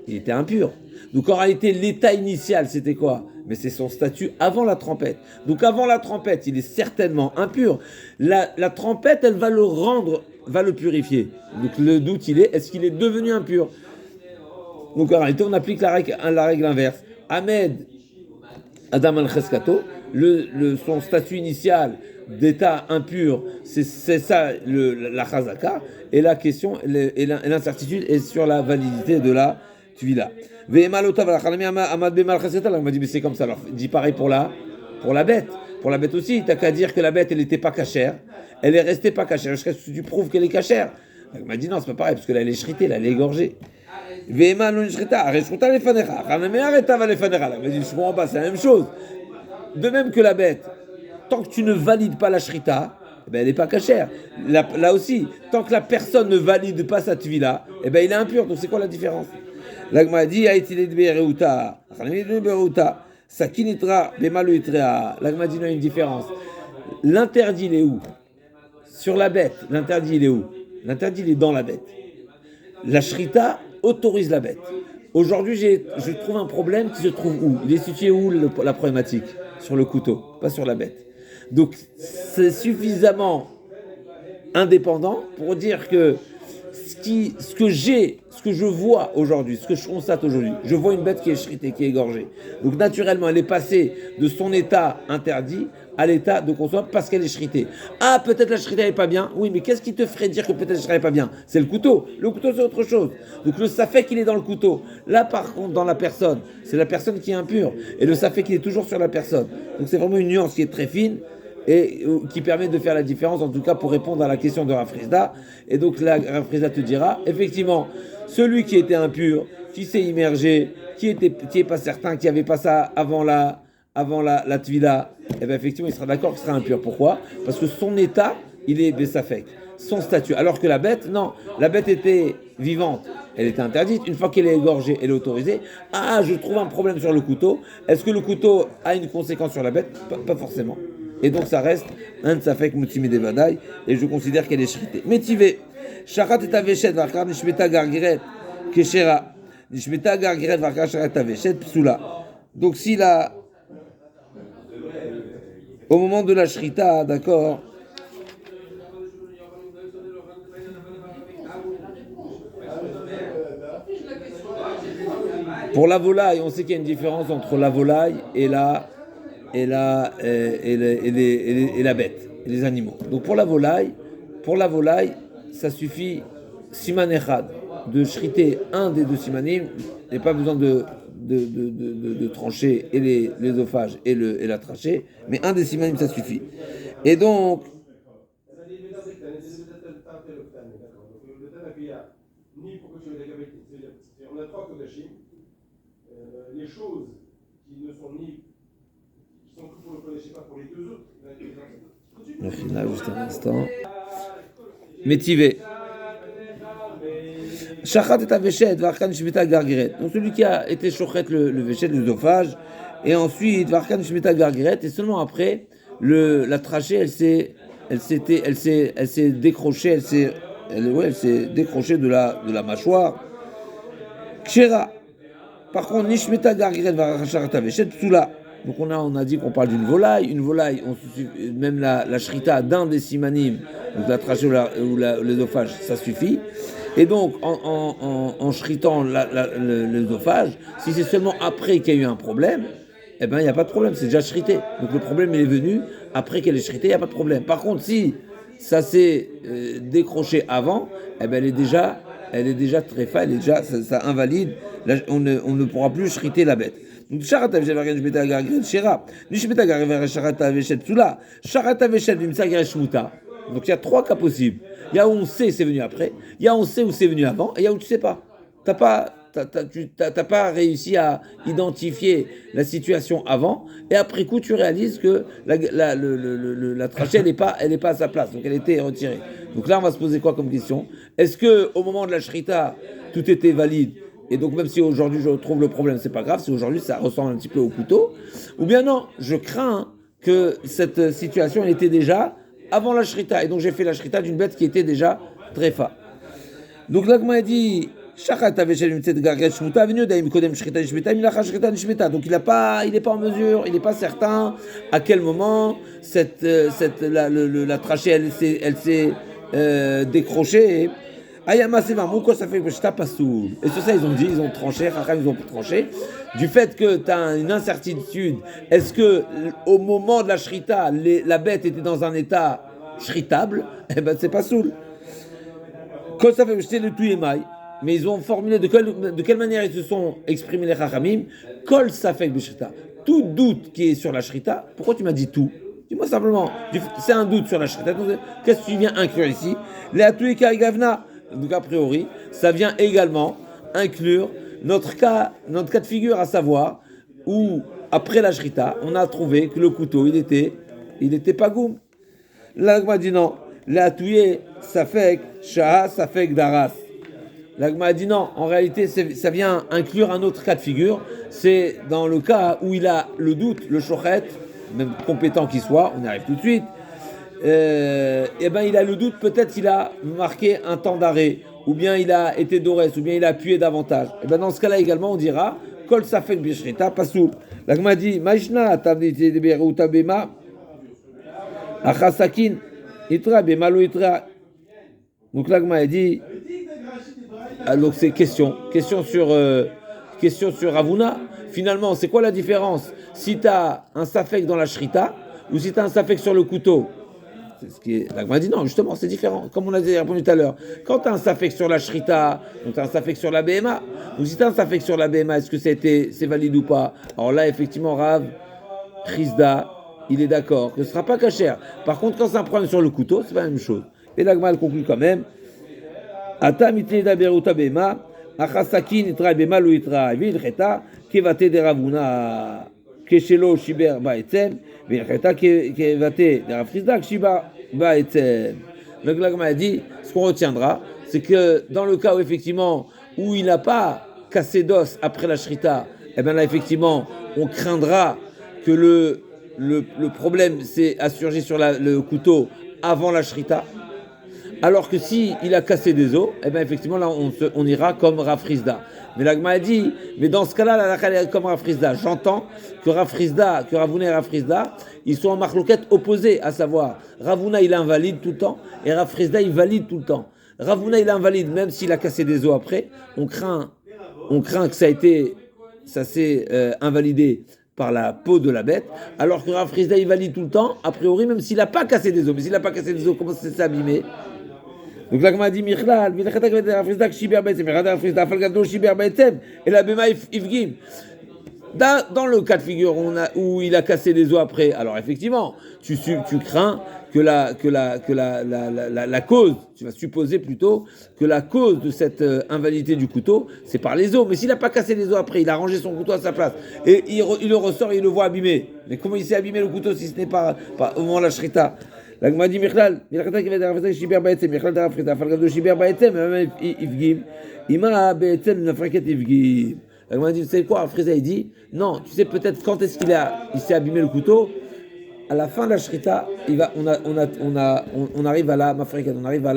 Il était impur. Donc, en réalité, l'état initial, c'était quoi? Mais c'est son statut avant la trempette. Donc, avant la trempette, il est certainement impur. La trempette, elle va le purifier. Donc, le doute, est-ce qu'il est devenu impur? Donc, en réalité, on applique la règle inverse. Ahmed, Adam al-Cheskato, son statut initial d'état impur, c'est ça la chazaka, et la question et l'incertitude est sur la validité de la tvila. On m'a dit mais c'est comme ça, alors dis pareil pour la bête. Pour la bête aussi, t'as qu'à dire que la bête elle n'était pas cachère, elle est restée pas cachère jusqu'à ce que tu prouves qu'elle est cachère. On m'a dit non, c'est pas pareil parce que là elle est shritée, là elle est égorgée. Je comprends pas, c'est la même chose. De même que la bête, tant que tu ne valides pas la shrita, elle n'est pas cachère. Là aussi, tant que la personne ne valide pas sa tvila, il est impur. Donc c'est quoi la différence? L'agma dit sakinitra bemaluitrea. L'agma dit non, il y a une différence. L'interdit il est où? Sur la bête, l'interdit il est où? L'interdit il est dans la bête. La shrita autorise la bête. Aujourd'hui, je trouve un problème qui se trouve où? Il est situé où la problématique? Sur le couteau, pas sur la bête. Donc, c'est suffisamment indépendant pour dire que ce que je vois aujourd'hui, ce que je constate aujourd'hui, je vois une bête qui est shritée, qui est égorgée. Donc, naturellement, elle est passée de son état interdit à l'état de consommer parce qu'elle est shritée. Ah, peut-être la shrita n'est pas bien. Oui, mais qu'est-ce qui te ferait dire que peut-être la shrita n'est pas bien? C'est le couteau. Le couteau, c'est autre chose. Donc le safek, il est dans le couteau. Là, par contre, dans la personne, c'est la personne qui est impure. Et le safek, il est toujours sur la personne. Donc c'est vraiment une nuance qui est très fine et qui permet de faire la différence, en tout cas pour répondre à la question de Rav Frisda. Et donc là, Rav Frisda te dira, effectivement, celui qui était impur, qui s'est immergé, qui est pas certain, qui avait pas ça avant la tvila, eh bien effectivement il sera d'accord qu'il sera impur. Pourquoi? Parce que son état, il est Bessafek, son statut. Alors que la bête, non, la bête était vivante, elle était interdite. Une fois qu'elle est égorgée, elle est autorisée. Ah, je trouve un problème sur le couteau. Est-ce que le couteau a une conséquence sur la bête? Pas forcément. Et donc ça reste un Tsafek Moutimi Devadaï, et je considère qu'elle est shritée. Métivé, Shachat et Aveshet, Varkar Nishmeta Gargiret, Keshera, Nishmeta Gargiret, Varkar Shachat Aveshet, Psula. Donc si la. Au moment de la shrita, d'accord. Pour la volaille, on sait qu'il y a une différence entre la volaille et la bête, et les animaux. Donc pour la volaille, ça suffit siman echad de shriter un des deux simanim. Il n'y a pas besoin de trancher et l'œsophage et la trachée, mais un des simanim ça suffit. Et donc on a trois kodashim, les choses qui ne sont ni qui sont que pour le kodashim, pas pour les deux autres. Là, juste un instant. Métivé. Shachat et Aveshet, Varkan Shmita Gargiret. Donc celui qui a été shochet le Veshet, l'œsophage, et ensuite Varkan Shmita Gargiret, et seulement après, la trachée, elle s'est décrochée, elle s'est décrochée de la mâchoire. Kshera. Par contre, Nishmeta Gargiret Varkan Aveshet, Psula. Donc on a dit qu'on parle d'une volaille. Une volaille, même la shrita d'un des simanim, donc la trachée ou l'œsophage, ça suffit. Et donc en shritant l'œsophage, si c'est seulement après qu'il y a eu un problème, eh ben il n'y a pas de problème, c'est déjà shrité. Donc le problème il est venu après qu'elle est shritée, il n'y a pas de problème. Par contre, si ça s'est décroché avant, eh ben elle est déjà tréfa, elle est déjà ça invalide. Là, on ne pourra plus shriter la bête. Donc, Sharat Aveshet Varkan Nishmeta Gargiret Shera, Nishmeta Gargiret Sharat Aveshet Psula, Sharat Aveshet Vimsa Gargiret Shmuta. Donc il y a trois cas possibles. Il y a où on sait c'est venu après, il y a où on sait où c'est venu avant, et il y a où tu sais pas. T'as pas réussi à identifier la situation avant, et après coup tu réalises que la trachée elle est pas à sa place, donc elle était retirée. Donc là on va se poser quoi comme question? Est-ce que au moment de la shrita tout était valide? Et donc même si aujourd'hui je trouve le problème, c'est pas grave, si aujourd'hui ça ressemble un petit peu au couteau, ou bien non, je crains que cette situation était déjà avant la shrita, et donc j'ai fait la shrita d'une bête qui était déjà tréfa. Donc là, comme il dit, donc il n'est pas en mesure, il n'est pas certain à quel moment la trachée elle s'est décrochée. Ayama c'est marmou, ça fait que je tape pas sous. Et sur ça, ils ont tranché, ils ont tranché. Du fait que tu as une incertitude, est-ce que au moment de la shrita, la bête était dans un état shritable? Eh ben, c'est pas soul. Quand ça fait que je le tout émail, mais ils ont formulé de quelle manière ils se sont exprimés les chachamim. Kol safek b'shrita. Tout doute qui est sur la shrita, pourquoi tu m'as dit tout? Dis-moi simplement, c'est un doute sur la shrita. Qu'est-ce que tu viens inclure ici? Les atouika gavna. Donc a priori, ça vient également inclure notre cas de figure, à savoir où après la shrita, on a trouvé que le couteau il était pas goum. L'agma dit non, l'atouye safek shaha safek daras. L'agma dit non, en réalité ça vient inclure un autre cas de figure, c'est dans le cas où il a le doute, le shochet, même compétent qu'il soit, on y arrive tout de suite. Et ben il a le doute, peut-être il a marqué un temps d'arrêt, ou bien il a été dorès, ou bien il a appuyé davantage. Et ben dans ce cas-là également on dira kol safek bishrita pasoul. L'agma dit majna tabditi de beruta bema achasakin itra bema lo itra. Donc l'agma dit donc c'est question sur Ravuna. Finalement c'est quoi la différence si tu as un safek dans la shrita ou si tu as un safek sur le couteau? C'est ce qui est. L'agma dit non, justement, c'est différent. Comme on a répondu tout à l'heure. Quand tu as un safek sur la shrita, donc tu as un safek sur la BMA. Donc si tu as un safek sur la BMA, est-ce que c'est valide ou pas? Alors là, effectivement, Rav, Chizda, il est d'accord que ce ne sera pas cachère. Par contre, quand c'est un problème sur le couteau, c'est pas la même chose. Et l'agma, elle conclut quand même. Ata mitnei da beruta BMA, Achasakin itra bemal ou itra vilcheta kevate de Ravuna keshelo shiber baetzem vilcheta kevate de Rafrizda kshiba baetzem. Donc l'agma a dit, ce qu'on retiendra, c'est que dans le cas où effectivement où il n'a pas cassé d'os après la shrita, eh bien là effectivement on craindra que le problème s'est assurgi sur le couteau avant la shrita. Alors que si il a cassé des os, eh bien effectivement là on ira comme Rafrizda. Mais l'agma a dit, mais dans ce cas-là, la halakha est comme Rafrizda. J'entends que Ravuna et Rafrizda, ils sont en marloquette opposés, à savoir Ravuna il invalide tout le temps et Rafrizda il valide tout le temps. Ravuna il invalide même s'il a cassé des os après. On craint que ça s'est invalidé par la peau de la bête, alors que Rafrizda il valide tout le temps, a priori même s'il n'a pas cassé des os. Mais s'il n'a pas cassé des os, comment ça s'est abîmé? Donc là, comme a dit Michlal, dans le cas de figure où il a cassé des os après, alors effectivement, tu crains que la cause, tu vas supposer plutôt que la cause de cette invalidité du couteau, c'est par les os. Mais s'il n'a pas cassé les os après, il a rangé son couteau à sa place, et il le ressort et il le voit abîmé. Mais comment il s'est abîmé le couteau si ce n'est pas au moment de la shrita? La Gemara dit Michlal, Milchata kivet Rafrizda shiber baetzem, Michlal Rafrizda falgado shiber baetzem, même ifgim, ima baetzem nafraket ifgim. La Gemara dit, vous savez quoi, Rafrizda il dit, non, tu sais peut-être quand est-ce il s'est abîmé le couteau. À la fin de la shrita, on arrive à la mafraket, on arrive à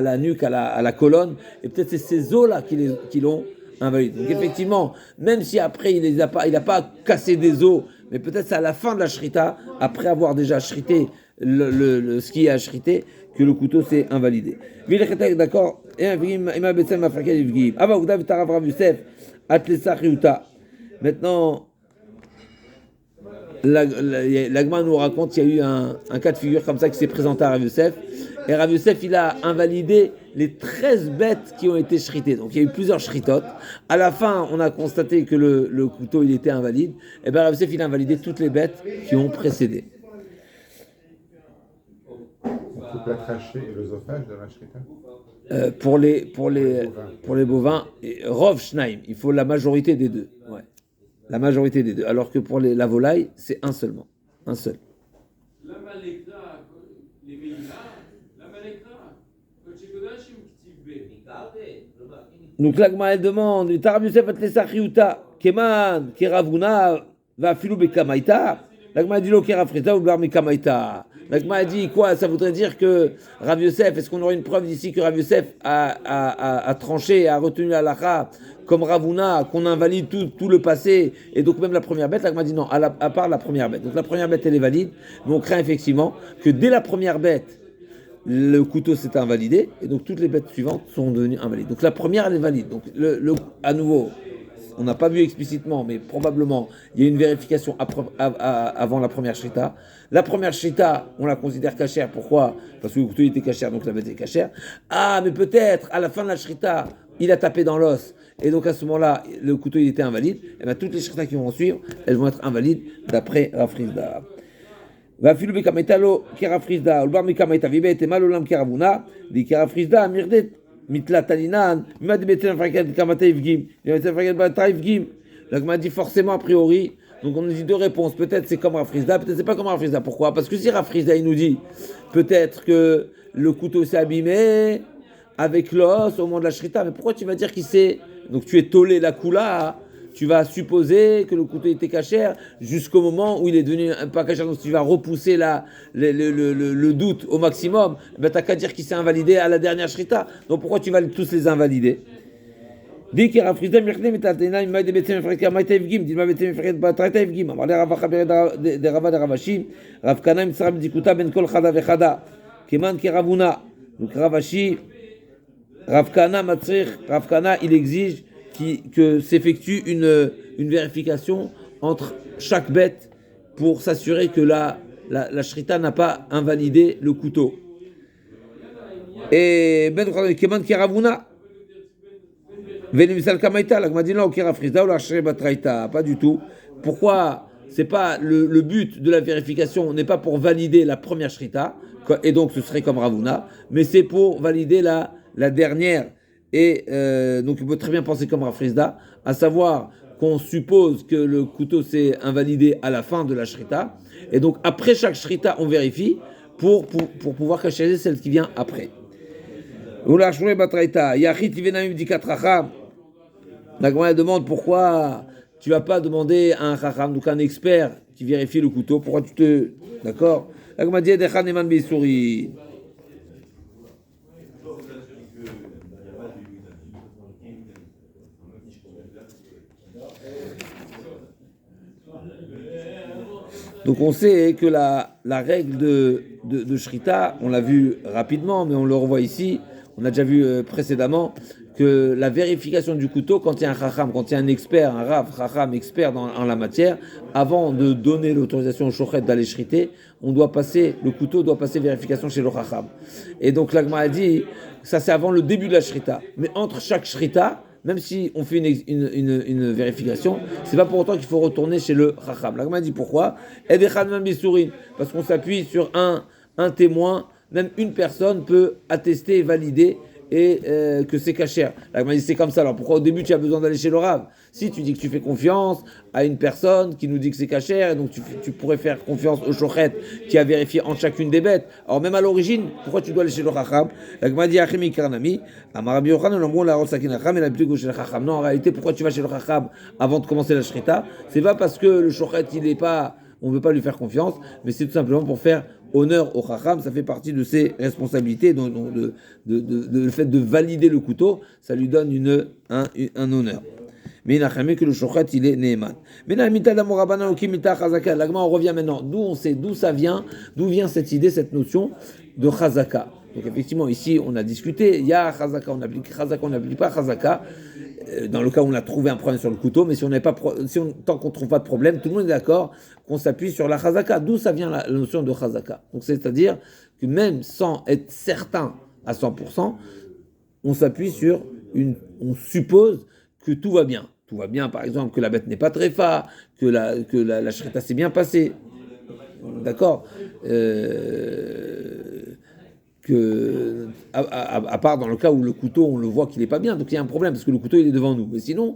la nuque, à la colonne, et peut-être c'est ces os là qui l'ont invalidé. Donc effectivement, même si après il n'a pas cassé des os, mais peut-être c'est à la fin de la shrita, après avoir déjà shrité ce qui est ashrité, que le couteau s'est invalidé. D'accord. Maintenant, l'agma nous raconte qu'il y a eu un cas de figure comme ça qui s'est présenté à Rav Yosef. Et Rav Yosef, il a invalidé les 13 bêtes qui ont été shritées. Donc il y a eu plusieurs shritotes. À la fin, on a constaté que le couteau il était invalide. Et bien Rav Yosef, il a invalidé toutes les bêtes qui ont précédé. On coupe la trachée et l'œsophage de la shrita. Pour les bovins, Rov Shnaim, il faut la majorité des deux. Ouais. La majorité des deux. Alors que pour la volaille, c'est un seulement. Un seul. La malekra, les Meïla, la malekra, quand tu Kodashim Ktibé. Donc l'agma elle demande, Tarab Yosef at Lesachiuta, Keman, Keravuna, va filou bekamaita. L'agma dit lo Kerafrita ou bar mekamaita. L'agma a dit quoi? Ça voudrait dire que Rav Yosef, est-ce qu'on aurait une preuve d'ici que Rav Yosef a tranché, a retenu la halakha comme Ravuna, qu'on invalide tout le passé, et donc même la première bête? L'agma dit non, à part la première bête. Donc la première bête elle est valide, mais on craint effectivement que dès la première bête, le couteau s'est invalidé, et donc toutes les bêtes suivantes sont devenues invalides. Donc la première elle est valide. Donc à nouveau, on n'a pas vu explicitement, mais probablement, il y a une vérification avant la première shrita. La première shrita, on la considère cachère. Pourquoi? Parce que le couteau était cachère, donc la bête est cachère. Ah, mais peut-être, à la fin de la shrita, il a tapé dans l'os. Et donc à ce moment-là, le couteau il était invalide. Et bien toutes les shritas qui vont suivre, elles vont être invalides d'après Rafrizda. Va filu bekametalo kerafrizda, ulbar mekamaita vibet et malolam keravuna, di kerafrizda mirdet. Mitlatalinan, m'a dit donc m'a dit forcément a priori. Donc on nous dit deux réponses. Peut-être c'est comme Rafrizda, peut-être c'est pas comme Rafrizda. Pourquoi? Parce que si Rafrizda il nous dit peut-être que le couteau s'est abîmé avec l'os au moment de la shrita, mais pourquoi tu vas dire qu'il s'est, donc tu es tolé la kula, tu vas supposer que le couteau était cachère jusqu'au moment où il est devenu pas cachère, donc tu vas repousser le doute au maximum, ben t'as qu'à dire qu'il s'est invalidé à la dernière shrita. Donc pourquoi tu vas tous les invalider? Dès que Rafrizda mirne metatena il m'a dit betem freka maïta evgim, dit m'a betem freka batraita evgim, amar le Rav Chaber de Rava de Ravashim, Rav Kana mitzrab dikuta ben kol chada vechada, keman keravuna. Donc Ravashi, Rav Kana matzrich, Rav Kana il exige que s'effectue une vérification entre chaque bête pour s'assurer que la shrita n'a pas invalidé le couteau. Et Ben Keman Keravuna Venimisal Kamaita, la Gmadina ou Kerafrizda ou la Shrebatraita, pas du tout. Pourquoi? C'est pas le but de la vérification n'est pas pour valider la première shrita, et donc ce serait comme Ravuna, mais c'est pour valider la dernière Et donc, on peut très bien penser comme Rav Frisda, à savoir qu'on suppose que le couteau s'est invalidé à la fin de la shrita. Et donc, après chaque shrita, on vérifie pour pouvoir cacher celle qui vient après. La Gemara demande pourquoi tu vas pas demander à un chacham, donc un expert qui vérifie le couteau. Pourquoi tu te... D'accord. La Gemara dit Dechan Neman Beisouri. Donc on sait que la règle de Shrita, on l'a vu rapidement, mais on le revoit ici, on a déjà vu précédemment, que la vérification du couteau, quand il y a un chacham, quand il y a un expert, un rav, chacham, expert en la matière, avant de donner l'autorisation au shochet d'aller shriter, le couteau doit passer vérification chez le chacham. Et donc l'agma a dit, ça c'est avant le début de la shrita. Mais entre chaque shrita, même si on fait une vérification, c'est pas pour autant qu'il faut retourner chez le chacham. L'agma dit pourquoi? Parce qu'on s'appuie sur un témoin, même une personne peut attester et valider et que c'est cachère. L'agma dit c'est comme ça. Alors pourquoi au début tu as besoin d'aller chez le rav? Si tu dis que tu fais confiance à une personne qui nous dit que c'est cachère, et donc tu pourrais faire confiance au shochet qui a vérifié en chacune des bêtes. Alors même à l'origine, pourquoi tu dois aller chez le chacham? L'agma dit Achimi Karnami, Amarabi Yochanan, le la Rosakinacham et la plus chez le chacham. Non, en réalité, pourquoi tu vas chez le chacham avant de commencer la shrita? C'est pas parce que le shochet il est pas, on ne veut pas lui faire confiance, mais c'est tout simplement pour faire honneur au chacham. Ça fait partie de ses responsabilités, donc le fait de valider le couteau, ça lui donne un honneur. Mais il n'a jamais que le shochet il est neeman. Mais on revient maintenant. D'où on sait, d'où ça vient, d'où vient cette idée, cette notion de chazaka. Donc effectivement, ici on a discuté, il y a chazaka, on n'applique pas chazaka. Dans le cas où on a trouvé un problème sur le couteau, mais tant qu'on ne trouve pas de problème, tout le monde est d'accord qu'on s'appuie sur la chazaka. D'où ça vient la notion de chazaka? Donc c'est-à-dire que même sans être certain à 100%, on s'appuie sur on suppose que tout va bien. Tout va bien, par exemple, que la bête n'est pas tréfa, que la shrita s'est bien passée. D'accord, à part dans le cas où le couteau, on le voit qu'il n'est pas bien, donc il y a un problème, parce que le couteau, il est devant nous. Mais sinon,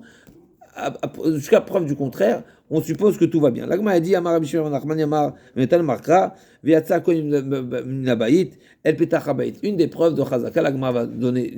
jusqu'à preuve du contraire, on suppose que tout va bien. L'agma a dit, Amar Abishur Nachman Amar Metal Markra, Viatsa Konim Nabaït, El Petachabait. Une des preuves de Chazaka, l'agma va donner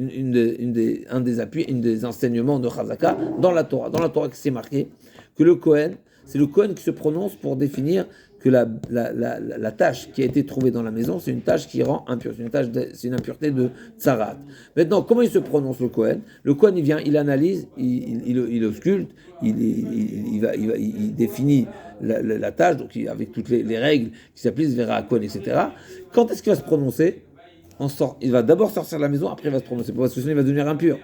un des appuis, un des enseignements de Chazaka dans la Torah. Dans la Torah, c'est marqué que le Kohen, c'est le Kohen qui se prononce pour définir que la tâche qui a été trouvée dans la maison, c'est une tâche qui rend impure, c'est une impureté de tzarat. Maintenant, comment il se prononce le Kohen? Le Kohen, il vient, il analyse, il ausculte, il définit la tâche, donc avec toutes les règles qui s'appliquent vers la Kohen, etc. Quand est-ce qu'il va se prononcer? Il va d'abord sortir de la maison, après il va se prononcer, parce que sinon il va devenir impur.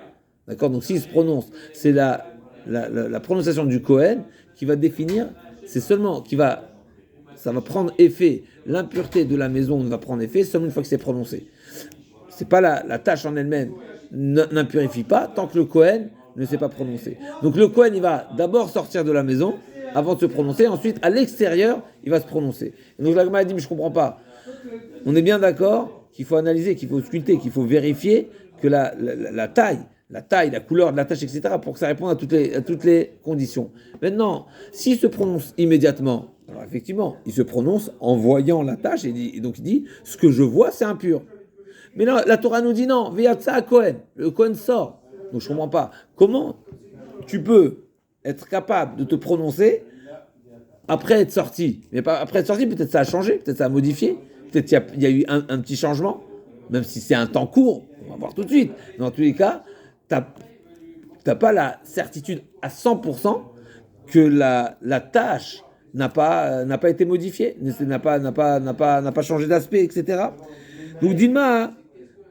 D'accord? Donc s'il se prononce, c'est la prononciation du Kohen qui va définir, c'est seulement ça va prendre effet, l'impureté de la maison ne va prendre effet seulement une fois que c'est prononcé. C'est pas la tâche en elle-même n'impurifie pas tant que le Kohen ne s'est pas prononcé. Donc le Kohen, il va d'abord sortir de la maison avant de se prononcer, ensuite à l'extérieur, il va se prononcer. Et donc l'agma a dit, mais je comprends pas. On est bien d'accord qu'il faut analyser, qu'il faut sculpter, qu'il faut vérifier que la taille, la couleur de la tâche, etc., pour que ça réponde à toutes les conditions. Maintenant, s'il se prononce immédiatement, alors effectivement, il se prononce en voyant la tâche, et donc il dit, ce que je vois, c'est impur. Mais non, la Torah nous dit non, Veyatsa à Kohen, le Kohen sort. Donc je ne comprends pas. Comment tu peux être capable de te prononcer après être sorti? Mais pas après être sorti, peut-être ça a changé, peut-être ça a modifié, peut-être il y a eu un petit changement, même si c'est un temps court, on va voir tout de suite. Mais en tous les cas, tu n'as pas la certitude à 100% que la tâche n'a pas été modifiée, n'a pas changé d'aspect, etc. Donc Dilma,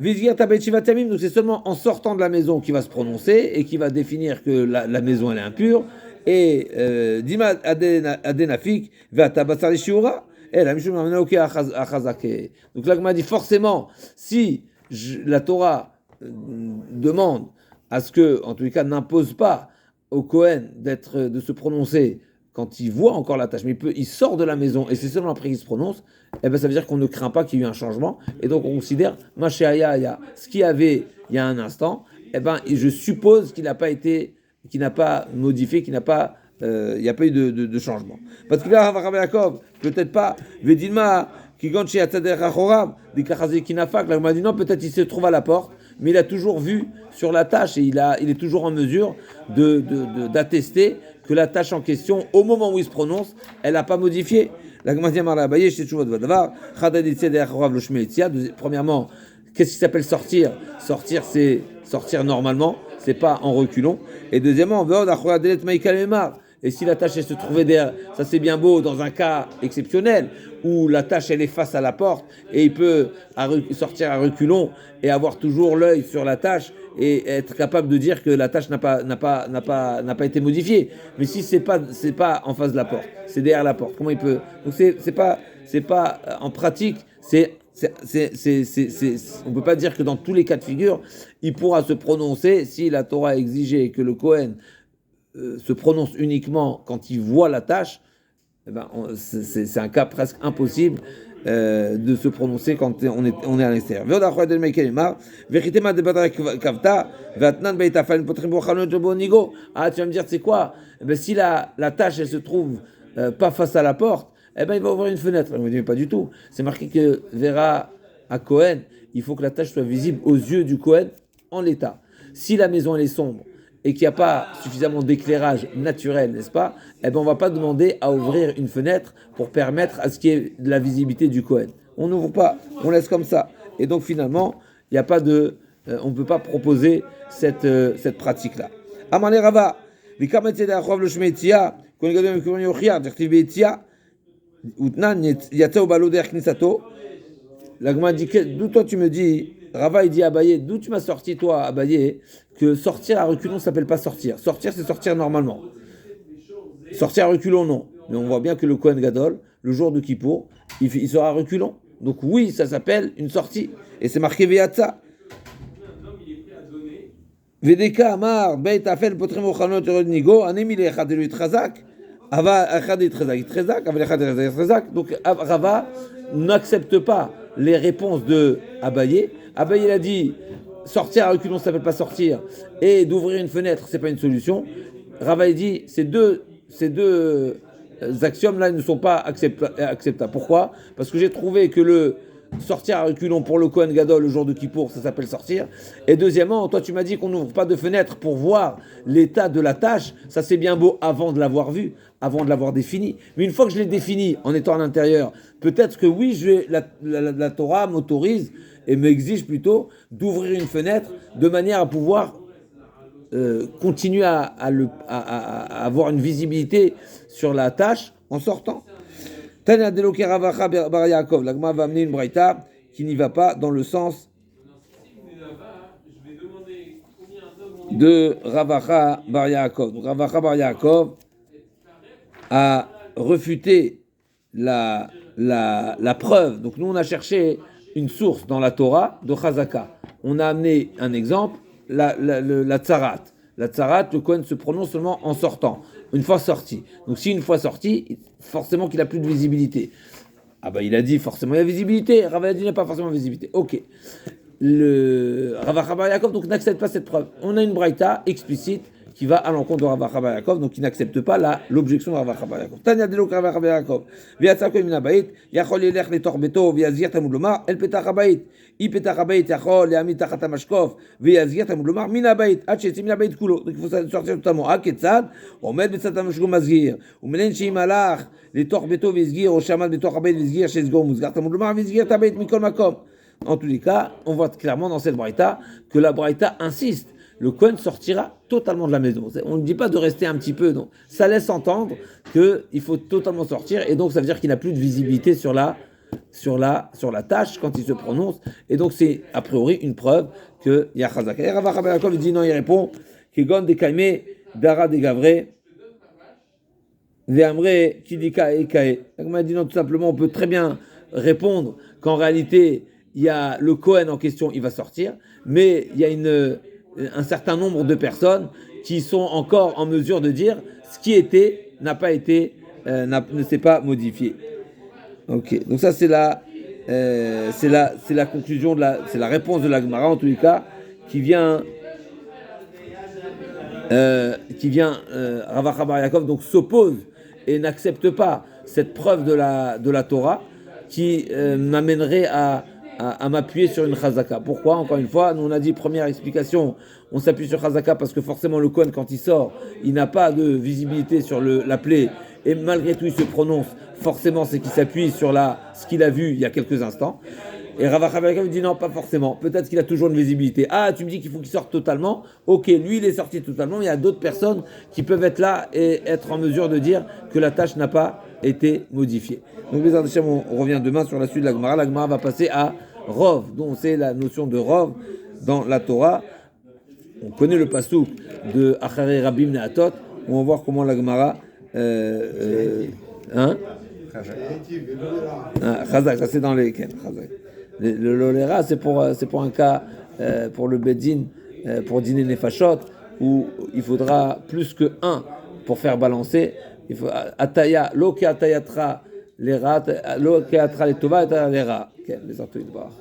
donc c'est seulement en sortant de la maison qu'il va se prononcer et qu'il va définir que la maison elle est impure. Et Dilma Adenafik va tabassar les shiura. Donc là, m'a dit forcément, si la Torah demande à ce que, en tous les cas, n'impose pas au Kohen de se prononcer quand il voit encore la tâche, mais il sort de la maison et c'est seulement après qu'il se prononce, eh ben ça veut dire qu'on ne craint pas qu'il y ait eu un changement et donc on considère Mashéaya, ce qu'il y avait il y a un instant eh ben, je suppose qu'il n'a pas été, qu'il n'a pas modifié, qu'il n'a pas, il n'y a pas eu de changement. Parce que là, Rabbi Yaakov, peut-être pas, Vedilma, qui gant chez Atzader Achorav, des Kachazé Kinafak, là, on m'a dit non, peut-être il se trouve à la porte, mais il a toujours vu sur la tâche et il est toujours en mesure d'attester que la tâche en question, au moment où il se prononce, elle n'a pas modifié. La Gemara Marla Abaye, chez Tchouva de Vadavar, Chadad Yitzeder Achorav Lo Shmei Yitzia. Premièrement, qu'est-ce qui s'appelle sortir? Sortir, c'est sortir normalement, c'est pas en reculons. Et deuxièmement, et si la tâche elle se trouvait derrière, ça c'est bien beau dans un cas exceptionnel où la tâche elle est face à la porte et il peut sortir à reculons et avoir toujours l'œil sur la tâche et être capable de dire que la tâche n'a pas été modifiée. Mais si c'est pas en face de la porte, c'est derrière la porte. Comment il peut? Donc c'est pas en pratique, on ne peut pas dire que dans tous les cas de figure, il pourra se prononcer si la Torah a exigé que le Kohen se prononce uniquement quand il voit la tâche. Eh ben, c'est un cas presque impossible de se prononcer quand on est à l'extérieur. Ah, tu vas me dire, c'est quoi? Eh ben, si la tâche elle se trouve pas face à la porte, eh ben, il va ouvrir une fenêtre. Je me dis, mais pas du tout. C'est marqué que verra à Cohen, il faut que la tâche soit visible aux yeux du Cohen en l'état. Si la maison elle est sombre et qu'il n'y a pas suffisamment d'éclairage naturel, n'est-ce pas? Eh ben, on ne va pas demander à ouvrir une fenêtre pour permettre à ce qu'il y ait de la visibilité du Cohen. On n'ouvre pas, on laisse comme ça. Et donc finalement, il n'y a pas on ne peut pas proposer cette pratique-là. Amane Rava, les kametzed achov le shmeitia, qu'on regarde avec le yochia, directive betia. La Gemara dit, d'où toi tu me dis, Rava il dit Abaye, d'où tu m'as sorti toi Abaye, que sortir à reculons s'appelle pas sortir. Sortir c'est sortir normalement. Sortir à reculons non. Mais on voit bien que le Kohen Gadol, le jour de Kippour, il sera à reculons. Donc oui, ça s'appelle une sortie. Et c'est marqué Veatza. Vedeka Amar, Beit Afel Potrim Ochanot Nigo, Anemile Echadelu Trazak. Donc Rava n'accepte pas les réponses de Abaye. Abaye il a dit sortir à reculons ça s'appelle pas sortir et d'ouvrir une fenêtre c'est pas une solution. Rava il dit ces deux axiomes là ne sont pas acceptables. Pourquoi? Parce que j'ai trouvé que le sortir à reculons pour le Kohen Gadol le jour de Kippour, ça s'appelle sortir. Et deuxièmement, toi tu m'as dit qu'on n'ouvre pas de fenêtre pour voir l'état de la tâche. Ça c'est bien beau avant de l'avoir vu, avant de l'avoir défini. Mais une fois que je l'ai défini en étant à l'intérieur, peut-être que oui, la Torah m'autorise et m'exige plutôt d'ouvrir une fenêtre de manière à pouvoir continuer à avoir une visibilité sur la tâche en sortant. La Gemara va amener une braïta qui n'y va pas dans le sens de Ravacha Bar Yaakov. Donc Ravacha Bar Yaakov a refuté la preuve. Donc nous on a cherché une source dans la Torah de Chazaka. On a amené un exemple, la tzarat. La tzarat, le Kohen se prononce seulement en sortant, une fois sorti. Donc si une fois sorti, forcément qu'il n'a plus de visibilité. Ah bah il a dit forcément il y a visibilité. Rava a dit il n'y a pas forcément de visibilité. Ok. Le Rava Bar Yaakov donc n'accepte pas cette preuve. On a une braïta explicite qui va à l'encontre de Rava Bar Yaakov, donc qui n'accepte pas l'objection de Rava Bar Yaakov. Tanya delo Rava Bar Yaakov. Viatzako min habayit yachol yelech letor beto viazir tamud lomar el petach habayit. I petach habayit yachol le'amid tachat hamashkof viazir tamud lomar min habayit ad shetzim min habayit kulo. Donc il faut sortir totalement. Haketzad omed betzat hamashkom mazgir umelen sheim alach letor beto viazir o shamad betor habayit viazir shezgor muzgar tamud lomar viazir tabayit mikol makom. En tous les cas, on voit clairement dans cette braïta que la braïta insiste. Le Kohen sortira totalement de la maison. On ne dit pas de rester un petit peu. Donc, ça laisse entendre qu'il faut totalement sortir. Et donc, ça veut dire qu'il n'a plus de visibilité sur la tâche quand il se prononce. Et donc, c'est a priori une preuve qu'il y a Chazaka. Et Rava Bar Yaakov dit non, il répond Kegon de Kaime, Dara de Gavre, Veamre, Kidika et Kae. On m'a dit non, tout simplement, on peut très bien répondre qu'en réalité, il y a le Kohen en question, il va sortir, mais il y a un certain nombre de personnes qui sont encore en mesure de dire ce qui était n'a pas été, ne s'est pas modifié. Ok, donc ça c'est la conclusion c'est la réponse de la Gemara en tous les cas qui vient qui vient, Ravacha Bar Yaakov, donc s'oppose et n'accepte pas cette preuve de la Torah qui m'amènerait à m'appuyer sur une chazaka. Pourquoi? Encore une fois, nous on a dit première explication, on s'appuie sur chazaka parce que forcément le Kohen quand il sort, il n'a pas de visibilité sur la plaie et malgré tout il se prononce, forcément c'est qu'il s'appuie sur ce qu'il a vu il y a quelques instants. Et Ravacha Bar Yaakov dit non, pas forcément. Peut-être qu'il a toujours une visibilité. Ah, tu me dis qu'il faut qu'il sorte totalement. Ok, lui il est sorti totalement. Il y a d'autres personnes qui peuvent être là et être en mesure de dire que la tâche n'a pas été modifiée. Donc, on revient demain sur la suite de la Gemara. La Gemara va passer à Rov, dont c'est la notion de Rov dans la Torah. On connaît le passouk de Acharei Rabim Neatot. On va voir comment la Gemara. Chazak, ça c'est dans les. Chazak. Le lolera, c'est pour un cas, pour le beddin, pour dîner nefashot, où il faudra plus que un pour faire balancer. Il faut ataya, lo ke atayatra lera, lo ke atra letova et lera. Les orthographes.